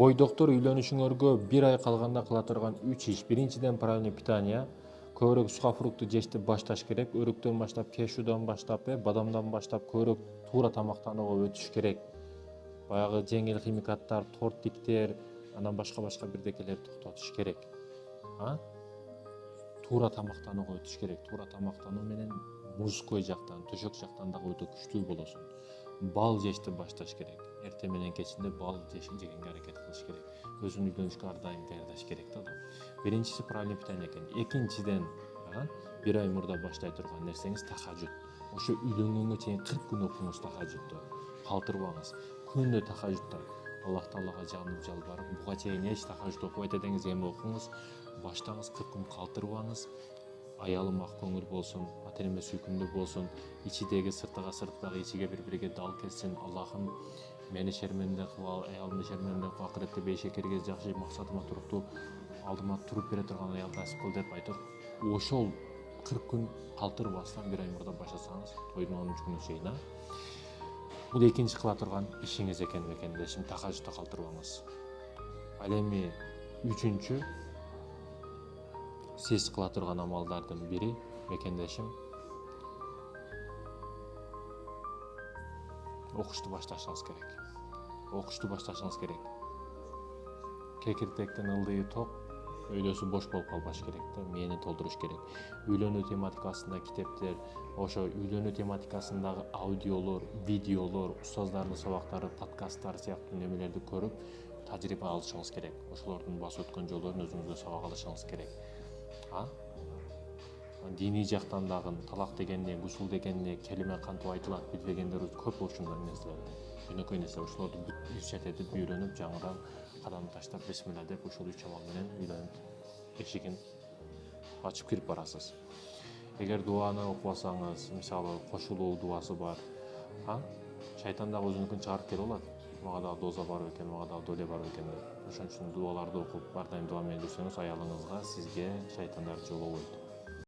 Бойдоктор үйлөнүшүңөргө 1 ай калганда кыла турган 3 иш. Биринчиден правильный питание. Көбүрөөк сука-фрукты жешти башташ керек. Өрүктөн баштап, кешудан баштап, бадамдан баштап көбүрөөк туура тамактанууга өтүш керек. Баягы жеңил химикаттар, тортиктер, андан башка бирдекелерди токтотуш керек. Туура тамактанууга өтүш керек. Туура тамактануу менен мужской жактан, төшөк жактан дагы өтө күчтүү болосуң. Бал жешти башташ керек. Эртең менен кечинде бал жегенге аракет кылыш керек. Өзүн үйлөнүшкө ар дайым даярдаш керек да. Биринчиси правильный питание экен. Экинчиден, 1 ай мурда баштай турган нерсеңиз тахажжуд. Ошо үйлөнгөнгө чейин 40 күн окуңуз тахажжудду. Калтырбаңыз. Күнүнө тахажжудта Аллах Таалага жанып жалбарып, буга чейин эч тахажжуд окубайт эдеңиз, эми окуңуз. Баштаңыз, 40 күн калтырбаңыз. Аялым ак көңүл болсун, ата-эне сүйкүмдүү болсун, ичидеги сыртыдагы ичиге бири-бириге дал келсин. Аллахым мени шерменде кылып, аялымды шерменде кылып, акыретте бейшекерге жакшы максатыма туруктуу алдыма туруп бере турган аял насип кыл деп айтып, ошол 40 күн калтырбастан 1 ай мурда баштасаңыз, тойдун 10 күнү чейин, бул экинчи кыла турган ишиңиз экен мекендешим, тахажжудта калтырбаңыз. Ал эми үчүнчү сиз кыла турган амалдардын бири мекендешим, окушту башташыңыз керек. Кекиртектен ылдый ток өйдөсү бош болуп калбаш керек да, мээни толтуруш керек. Үйлөнүү тематикасында китептер, ошо үйлөнүү тематикасындагы аудиолор, видеолор, устаздардын сабактары, подкасттар сыяктуу немелерди көрүп, тажрыйба алышыңыз керек. Ошолордун басып өткөн жолдорун өзүңүзгө сабак алышыңыз керек. Диний жактан дагы талак деген эмне, гусул деген эмне, келиме кантип айтылат, билбегендер көп ушундай нерселерди. Жөнөкөй нерсе, ошолорду иршат этип, үйрөнүп, жаңыдан кадам таштап, бисмилла деп, ушул 3 амал менен үйлөнүп эшигин ачып кирип барасыз. Эгер дуаны окубасаңыз, мисалы кошулуу дуасы бар, шайтан дагы өзүнүкүн чыгарып келип алат. Мага дагы доза бар экен, мага дагы доле бар экен деп. Ошон үчүн дуаларды окуп, ар дайым дуа менен жүрсөңүз, аялыңызга, сизге шайтандар жолобойт.